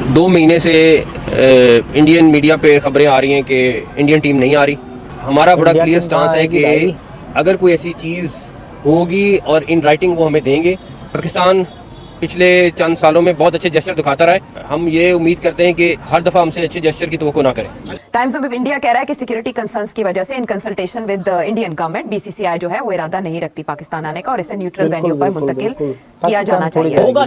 2 महीने से Indian media पे खबरें आ रही हैं कि इंडियन टीम नहीं आ रही। हमारा बड़ा क्लियर स्टांस है कि अगर कोई ऐसी चीज़ होगी और इन राइटिंग वो हमें देंगे। पाकिस्तान पिछले चंद सालों में बहुत अच्छे जेस्चर दिखाता रहा है। हम ये उम्मीद करते हैं कि हर दफ़ा हमसे अच्छे जेस्चर की तवक्को ना करें। टाइम्स ऑफ इंडिया कह रहा है कि सिक्योरिटी कंसर्न्स की वजह से in consultation with Indian government BCCI जो है वो इरादा नहीं रखती पाकिस्तान आने का और इसे न्यूट्रल वेन्यू पर मुंतकिल किया जाना चाहिए। होगा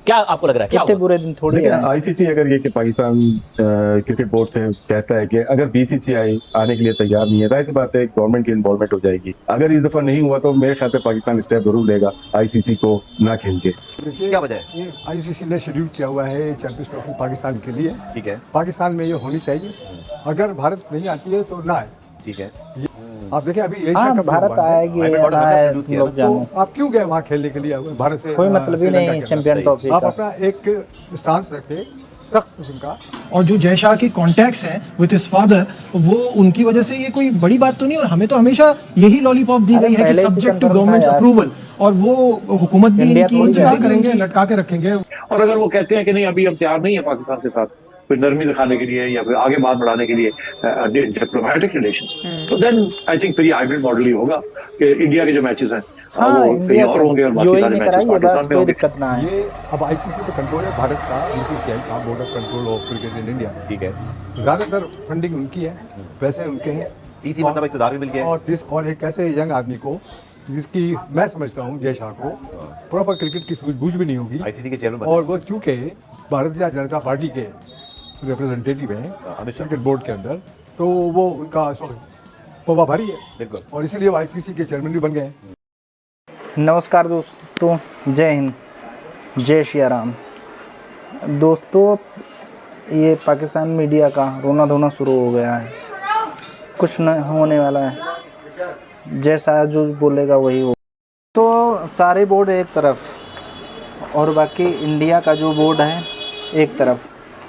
क्या आपको लग रहा है क्या कितने बुरे दिन थोड़ी है। आईसीसी अगर ये कि पाकिस्तान क्रिकेट बोर्ड से कहता है कि अगर बीसीसीआई आने के लिए तैयार नहीं है, जाहिर सी बात है गवर्नमेंट की इन्वॉल्वमेंट हो जाएगी। अगर इस दफा नहीं हुआ तो मेरे ख्याल से पाकिस्तान स्टेप जरूर लेगा आईसीसी को ना खेल के। क्या वजह है? आईसीसी ने शेड्यूल किया हुआ है चैंपियंस ट्रॉफी पाकिस्तान के लिए। ठीक है, पाकिस्तान में ये होनी चाहिए। अगर भारत नहीं आती है तो ना आए। ठीक है। आप देखें अभी एशिया कप भारत आएगी लोग जाने, तो आप क्यों गए वहाँ खेलने के लिए? भारत से कोई मतलब ही नहीं चैंपियन ट्रॉफी आप का। अपना एक स्टांस रखे सख्त किस्म का। और जो जय शाह के कॉन्टैक्ट्स हैं विद हिज फादर, वो उनकी वजह से ये कोई बड़ी बात तो नहीं। और हमें तो हमेशा यही लॉलीपॉप दी गई है कि सब्जेक्ट टू गवर्नमेंट अप्रूवल, और वो हुकूमत भी इनकी इंतजार करेंगे, लटका के रखेंगे। और अगर वो कहते हैं कि नहीं अभी हम तैयार नहीं है पाकिस्तान के साथ फिर नरमी दिखाने के लिए या फिर आगे बात बढ़ाने के लिए डिप्लोमेटिक रिलेशन, तो देन आई थिंक फिर हाइब्रिड मॉडल ही होगा कि इंडिया के जो मैचेस हैं वो कहीं और होंगे और बाकी सारे मैचेस पाकिस्तान में होंगे। दिक्कत ना है। ये अब आईसीसी तो कंट्रोल है भारत का, बीसीसीआई का, board of control of cricket in India. ठीक है, ज्यादातर फंडिंग उनकी है, पैसे उनके हैं, इसी मतलब इक़्तिदार भी मिल गया है। और एक ऐसे यंग आदमी को जिसकी मैं समझता हूँ जय शाह को प्रॉपर क्रिकेट की सूझबूझ भी नहीं होगी आईसीसी के चेयरमैन और वो चूंकि भारतीय जनता पार्टी के रिप्रेजेंटेटिव हैं क्रिकेट बोर्ड के अंदर, तो वो उनका पवा भारी है बिल्कुल, और इसीलिए वो आईसीसी के चेयरमैन भी बन गए हैं। नमस्कार दोस्तों, जय हिंद, जय श्री राम। दोस्तों, ये पाकिस्तान मीडिया का रोना धोना शुरू हो गया है। कुछ न होने वाला है, जैसा जो बोलेगा वही हो। तो सारे बोर्ड एक तरफ और बाकी इंडिया का जो बोर्ड है एक तरफ,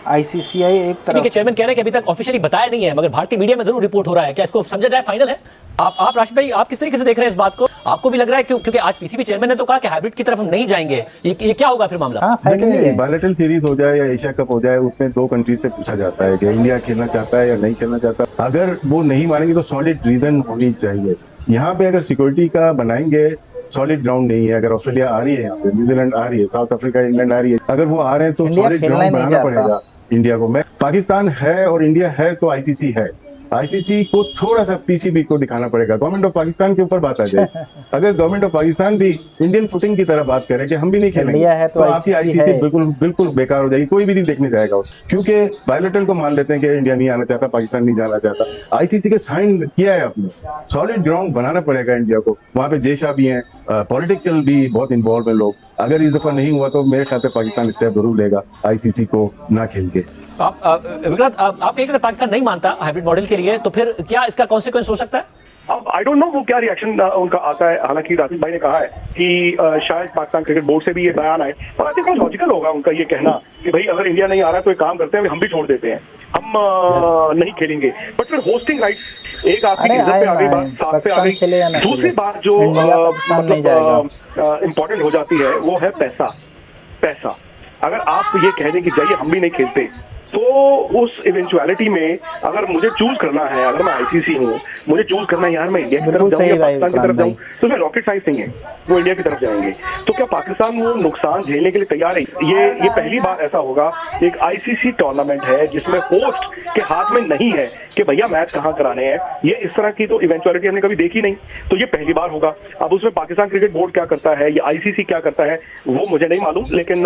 आईसीसीआई एक तरफ। चेयरमैन कह रहे हैं कि अभी तक ऑफिशियली बताया नहीं है, मगर भारतीय मीडिया में जरूर रिपोर्ट हो रहा है। क्या इसको समझा जाए फाइनल है? आप राशिद भाई, आप किस तरीके से देख रहे हैं इस बात को? आपको भी लग रहा है क्योंकि आज पीसीबी चेयरमैन ने तो कहा कि हाइब्रिड की तरफ हम नहीं जाएंगे, ये क्या होगा फिर मामला? बायलैटरल सीरीज हो जाए या एशिया कप हो जाए, उसमें 2 कंट्रीज से पूछा जाता है कि इंडिया खेलना चाहता है या नहीं खेलना चाहता। अगर वो नहीं मानेंगे तो सॉलिड रीजन होनी चाहिए। यहाँ पे अगर सिक्योरिटी का बनाएंगे, सॉलिड ग्राउंड नहीं है। अगर ऑस्ट्रेलिया आ रही है, यहाँ पे न्यूजीलैंड आ रही है, साउथ अफ्रीका, इंग्लैंड आ रही है, अगर वो आ रहे हैं तो सॉलिड ग्राउंड बनाना पड़ेगा इंडिया को। मैं पाकिस्तान है और इंडिया है तो आईसीसी है। आईसीसी को थोड़ा सा पीसीबी को दिखाना पड़ेगा। गवर्नमेंट ऑफ पाकिस्तान के ऊपर बात आ जाए। अगर गवर्नमेंट ऑफ पाकिस्तान भी इंडियन फुटिंग की तरह बात करे कि हम भी नहीं खेलेंगे, तो आपकी आईसीसी बिल्कुल बेकार हो जाएगी। कोई भी नहीं देखने जाएगा, क्योंकि बायलैटरल को मान लेते हैं कि इंडिया नहीं आना चाहता, पाकिस्तान नहीं जाना चाहता। आईसीसी के साइन किया है आपने, सॉलिड ग्राउंड बनाना पड़ेगा इंडिया को। वहाँ पे जय शाह भी हैं, पॉलिटिकल भी बहुत इन्वॉल्व है लोग। अगर इस दफा नहीं हुआ तो मेरे ख्याल से पाकिस्तान स्टेप जरूर लेगा आईसीसी को ना खेल के। आप एक पाकिस्तान नहीं मानता हाइब्रिड मॉडल के लिए, तो फिर क्या इसका कॉन्सिक्वेंस हो सकता है? अब आई डोंट नो वो क्या रिएक्शन उनका आता है। हालांकि राशिद भाई ने कहा है कि शायद पाकिस्तान क्रिकेट बोर्ड से भी ये बयान आए, पर आई थिंक लॉजिकल होगा उनका ये कहना कि भाई अगर इंडिया नहीं आ रहा तो एक काम करते हैं, हम भी छोड़ देते हैं, हम नहीं खेलेंगे। बट फिर होस्टिंग राइट्स एक आपकी इज्जत पे आ गई, बात साथ पे आ गई। दूसरी बात जो इम्पोर्टेंट हो जाती है वो है पैसा। अगर आप ये कह दें कि जाइए हम भी नहीं खेलते, तो उस इवेंचुअलिटी में अगर मुझे चूज करना है, अगर मैं आईसीसी हूँ, मुझे चूज करना है यार मैं इंडिया की तरफ जाऊँ या पाकिस्तान की तरफ जाऊँ, तो मैं रॉकेट साइंस नहीं है, वो इंडिया की तरफ जाएंगे। तो क्या पाकिस्तान वो नुकसान झेलने के लिए तैयार है? ये पहली बार ऐसा होगा, एक आईसीसी टूर्नामेंट है जिसमें होस्ट के हाथ में नहीं है कि भैया मैच कहाँ कराने हैं। ये इस तरह की तो इवेंचुअलिटी हमने कभी देखी नहीं, तो ये पहली बार होगा। अब उसमें पाकिस्तान क्रिकेट बोर्ड क्या करता है या आईसीसी क्या करता है वो मुझे नहीं मालूम, लेकिन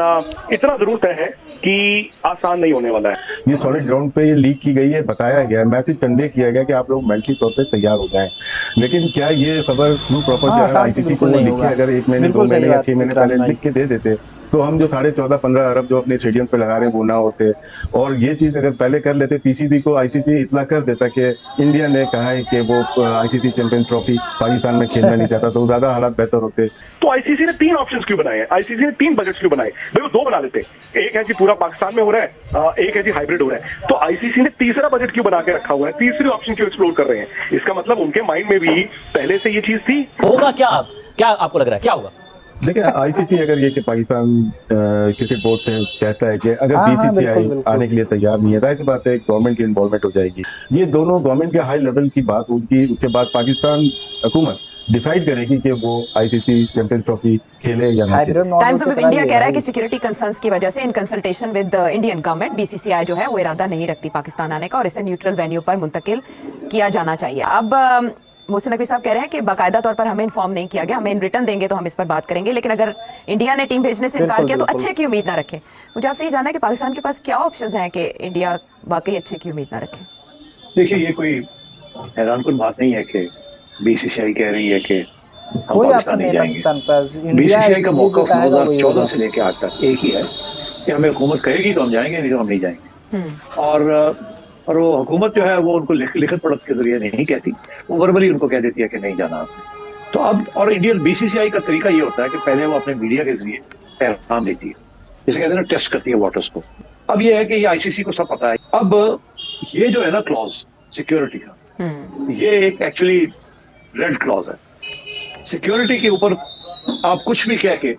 इतना जरूर तय है कि आसान नहीं होने वाला है। ये सॉलिड ग्राउंड पे ये लीक की गई है, बताया गया है, मैसेज कन्वे किया गया कि आप लोग मेंटली तौर पे तैयार हो जाएं। लेकिन क्या ये खबर प्रॉपर आईसीसी को लिखे अगर 1 महीने 2 महीने या 6 महीने पहले लिख के दे देते तो हम जो 14.5-15 अरब जो अपने स्टेडियम पे लगा रहे हैं वो ना होते। और ये चीज अगर पहले कर लेते, पीसीबी को आईसीसी इतना कर देता कि इंडिया ने कहा है कि वो आईसीसी चैंपियन ट्रॉफी पाकिस्तान में खेलना नहीं चाहता, तो ज्यादा हालात बेहतर होते। तो आईसीसी ने 3 ऑप्शंस क्यों बनाए हैं? आईसीसी ने 3 बजट्स क्यों बनाए? भाई वो 2 बना लेते। एक है जी पूरा पाकिस्तान में हो रहा है, एक है जी हाइब्रिड हो रहा है। तो आईसीसी ने तीसरा बजट क्यों बना के रखा हुआ है? तीसरी ऑप्शन क्यों एक्सप्लोर कर रहे हैं? इसका मतलब उनके माइंड में भी पहले से ये चीज थी। होगा क्या आपको लग रहा है क्या होगा? देखिए आईसीसी अगर ये कि पाकिस्तान क्रिकेट बोर्ड से कहता है कि अगर हाँ, हाँ, बीसीसीआई बिल्कुल, बिल्कुल। आने के लिए तैयार नहीं है, जाहिर सी बात है गवर्नमेंट की इन्वॉल्वमेंट हो जाएगी। ये दोनों गवर्नमेंट के हाई लेवल की बात होगी, उसके बाद पाकिस्तान हुकूमत डिसाइड करेगी कि वो आईसीसी चैंपियंस ट्रॉफी खेले या ना खेले। हाइब्रिड मॉडल टाइम्स की ऑफ तरह इंडिया ही कह रहा है भाई। कि सिक्योरिटी कंसर्न्स की वजह से in consultation with Indian government BCCI जो है वो इरादा नहीं रखती पाकिस्तान आने का और इसे न्यूट्रल वेन्यू पर मुंतकिल किया जाना चाहिए। अब मोहसिन नकवी साहब कह रहे हैं कि बाकायदा तौर पर हमें इन्फॉर्म नहीं किया गया, हमें इन रिटर्न देंगे तो हम इस पर बात करेंगे, लेकिन अगर इंडिया ने टीम भेजने से इनकार बिल्कुल, किया तो बिल्कुल। अच्छे की उम्मीद ना रखे। मुझे आपसे ये जानना है कि पाकिस्तान के पास क्या ऑप्शंस हैं कि इंडिया वाकई अच्छे की उम्मीद ना रखे। देखिए ये कोई हैरानकुन बात नहीं है कि बीसीसीआई कह रही है कि हम कोई पाकिस्तान ऑप्शन नहीं नहीं जाएंगे। पाकिस्तान पास। इंडिया बीसीसीआई का ICC मौका जो कहेगा वही 2014 होगा। से लेकर आज तक एक ही है कि हमें हुकूमत कहेगी तो हम जाएंगे, नहीं तो हम नहीं जाएंगे। और वो हुकूमत जो है वो उनको लिखत पढ़त के जरिए नहीं कहती, वो वर्बली उनको कह देती है कि नहीं जाना आपने। तो अब और इंडियन बीसीसीआई का तरीका ये होता है कि पहले वो अपने मीडिया के जरिए पैगाम देती है, जिसे कहते हैं ना टेस्ट करती है वाटर्स को। अब ये है कि ये आईसीसी को सब पता है। अब ये जो है ना क्लॉज सिक्योरिटी का, ये एक एक्चुअली रेड क्लॉज है। सिक्योरिटी के ऊपर आप कुछ भी कह के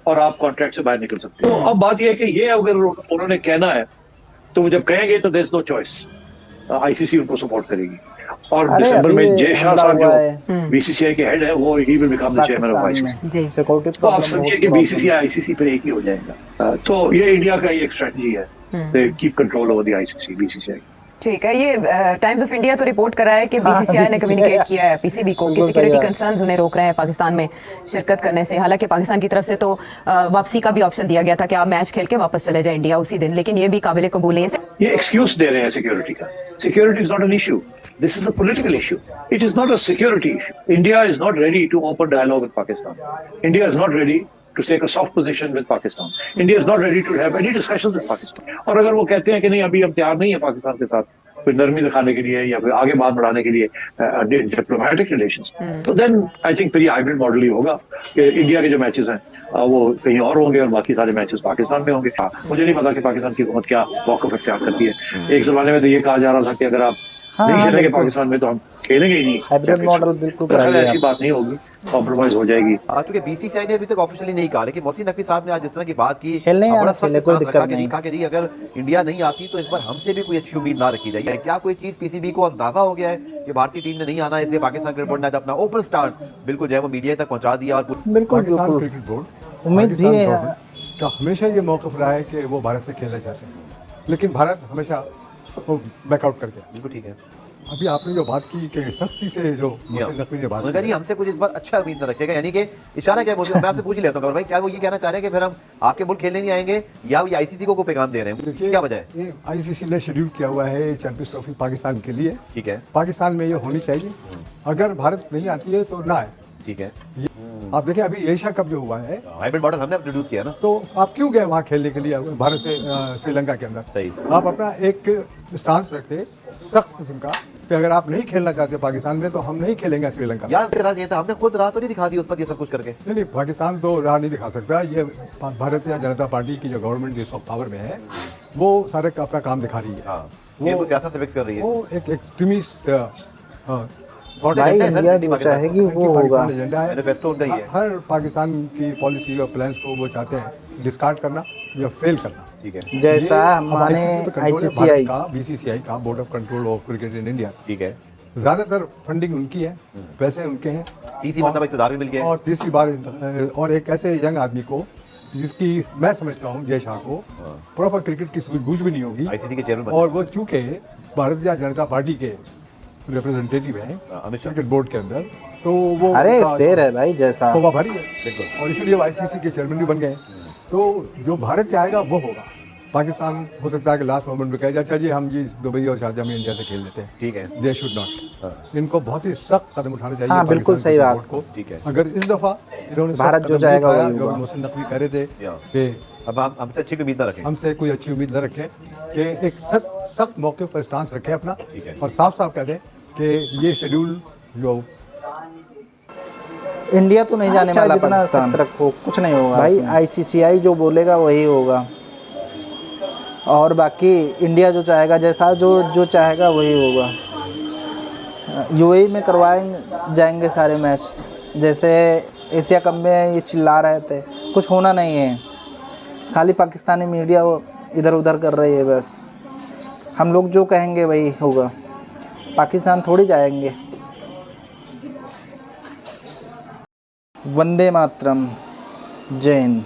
और आप कॉन्ट्रैक्ट से बाहर निकल सकते हो। अब बात यह है कि ये अगर उन्होंने कहना है तो वो जब कहेंगे तो there is no choice, ICC उनको सपोर्ट करेगी। और अरे दिसंबर अभी में जय शाह हमला साहब हुआ जो बीसीसीआई के हेड है वो he will become the chairman of Pakistan ICC. में सिक्योरिटी तो आप प्रॉब्लम समझिए कि बीसीसीआई आईसीसी पे एक ही हो जाएगा। तो ये इंडिया का एक स्ट्रेटजी है, keep control over the ICC BCCI. ठीक है, ये टाइम्स ऑफ इंडिया तो रिपोर्ट कर रहा है कि हाँ, बीसीसीआई ने BCCI कम्युनिकेट किया है पीसीबी को कि बिल्कुल सही सिक्योरिटी बात। कंसर्न्स उन्हें रोक रहे हैं पाकिस्तान में शिरकत करने से। हालांकि पाकिस्तान की तरफ से तो वापसी का भी ऑप्शन दिया गया था कि आप मैच खेल के वापस चले जाए इंडिया उसी दिन, लेकिन ये भी काबिल कबूल है। ये एक्सक्यूज दे रहे हैं सिक्योरिटी का। Security is not an issue, this is a political issue, it is not a security issue. India is not ready to open dialogue with Pakistan. India is not ready to take a soft position with Pakistan. India is not ready to have any discussions with Pakistan. और अगर वो कहते हैं कि नहीं अभी हम तैयार नहीं है पाकिस्तान के साथ कोई नरमी दिखाने के लिए या फिर आगे बात बढ़ाने के लिए डिप्लोमेटिक रिलेशंस, तो देन आई थिंक फिर ये हाइब्रिड मॉडल ही होगा कि इंडिया के जो मैचेस हैं वो कहीं और होंगे और बाकी सारे मैचेस पाकिस्तान में होंगे। मुझे नहीं पता कि पाकिस्तान की हुकूमत क्या मौक़िफ़ इख्तियार करती है। एक ज़माने में तो ये कहा जा रहा था कि अगर आप हाँ, नहीं खेलेंगे बिल्कुल। पाकिस्तान में तो हम खेलेंगे ही नहीं। हाइब्रिड मॉडल बिल्कुल तो कराइए ऐसी आप। बात नहीं होगी, कॉम्प्रोमाइज हो जाएगी। आज चूंकि बीसीसीआई ने अभी तक ऑफिशियली नहीं कहा, लेकिन मोहसिन नकवी साहब ने आज जिस तरह की बात की, खेलने बड़ा यार, सख्त खेले, कोई स्टांस दिक्कत रखा कि नहीं। कहा कि नहीं अगर इंडिया नहीं आती तो इस बार हमसे भी कोई अच्छी उम्मीद ना रखी जाए। क्या कोई चीज पीसीबी को अंदाजा हो गया है कि भारतीय टीम ने नहीं आना, इसलिए पाकिस्तान क्रिकेट बोर्ड ने आज अपना ओपन स्टार्ट बिल्कुल जो है वो मीडिया तक पहुंचा दिया। और बिल्कुल पाकिस्तान बिल्कुल क्रिकेट बोर्ड उम्मीद भी पाकिस्तान है। गवर्नमेंट का हमेशा ये मौक़िफ़ रहा है कि वो भारत से खेलना चाहते हैं, लेकिन भारत हमेशा वो बैकआउट कर गया। बिल्कुल ठीक है। अभी आपने जो बात की कि सख्ती से जो मोहसिन नकवी ने बात उन्होंने कहा की, जी हमसे कुछ इस बार अच्छा उम्मीद न रखेगा, यानी कि इशारा क्या है? मैं आपसे पूछ ही लेता हूँ भाई, क्या वो ये कहना चाह रहे हैं कि फिर हम आपके मुल्क खेलने नहीं आएंगे, या वो आईसीसी को पैगाम दे रहे हैं? क्या वजह है? ये आईसीसी ने शेड्यूल किया हुआ है चैंपियंस ट्रॉफी पाकिस्तान के लिए। ठीक है, पाकिस्तान में ये होनी चाहिए, अगर भारत नहीं आती है तो ना आए। ठीक है। आप देखें अभी एशिया कप जो हुआ है हाइब्रिड मॉडल हमने इंट्रोड्यूस किया ना, तो आप क्यों गए वहाँ खेलने के लिए भारत से श्रीलंका के अंदर? सही। आप अपना एक स्टांस रखते सख्त किस्म का कि अगर आप नहीं खेलना चाहते पाकिस्तान में तो हम नहीं खेलेंगे श्रीलंका में। यार तेरा ये था, हमने खुद राह तो नहीं दिखा दी उस पर ये सब कुछ करके। नहीं नहीं, पाकिस्तान तो राह नहीं दिखा सकता। ये भारतीय जनता पार्टी की जो गवर्नमेंट इस वक्त पावर में है वो सारे का अपना काम दिखा रही है। हाँ, ये तो सियासत से मिक्स कर रही है। वो एक एक्सट्रीमिस्ट भाई इंडिया जो चाहेगी वो होगा। एजेंडा है, मैनिफेस्टो उनका ही है। हर पाकिस्तान की पॉलिसी और प्लान्स को वो चाहते हैं डिस्कार्ड करना या फेल करना। ठीक है, जैसा ये माने ICC पे control है आईसीसीआई भारत का, बीसीसीआई का board of control of cricket in India. ठीक है। ज्यादातर फंडिंग उनकी है, पैसे उनके हैं। तीसरी मतलब इक़्तिदार भी मिल गया है। और तीसरी बार और एक ऐसे यंग आदमी को जिसकी मैं समझता हूँ जय शाह को प्रॉपर क्रिकेट की सूझबूझ भी नहीं होगी, आईसीसी के चेयरमैन और वो चूंकि भारतीय जनता पार्टी के रिप्रेजेंटेटिव हैं अमित शाह। क्रिकेट बोर्ड के अंदर, तो वो अरे उनका शेर है भाई जैसा। तोबा भारी है, बिल्कुल। और इसलिए वो आईसीसी के चेयरमैन भी बन गए। तो जो भारत से आएगा वो होगा। पाकिस्तान हो सकता है कि लास्ट मोमेंट में कहे अच्छा जी हम जी दुबई और शारजाह में इंडिया से खेल लेते हैं। ठीक है, दे शुड नॉट। इनको बहुत ही सख्त कदम उठाना चाहिए। हाँ, बिल्कुल पाकिस्तान सही के बात। बोर्ड को। ठीक है। अगर इस दफा इन्होंने भारत सख्त जो कदम चाहेगा नहीं उठाया, वही जो होगा। मोहसिन नकवी कह रहे थे या। कि अब हम हमसे अच्छी उम्मीद ना रखें। हमसे कोई अच्छी उम्मीद न रखें, कि एक सख्त मौके पर स्टांस रखें अपना, ठीक है। और साफ साफ कह दें कि ये शेड्यूल जो इंडिया तो नहीं जाने वाला जितना पाकिस्तान, सख्त रखो, कुछ नहीं होगा भाई उसमें। आईसीसीआई जो बोलेगा वही होगा, और बाकी इंडिया जो चाहेगा, जैसा जो चाहेगा वही होगा। यूएई में करवाएंगे जाएंगे सारे मैच, जैसे एशिया कप में ये चिल्ला रहे थे, कुछ होना नहीं है। खाली पाकिस्तानी मीडिया इधर उधर कर रही है बस। हम लोग जो कहेंगे वही होगा, पाकिस्तान थोड़ी जाएंगे। वंदे मातरम, जय हिंद।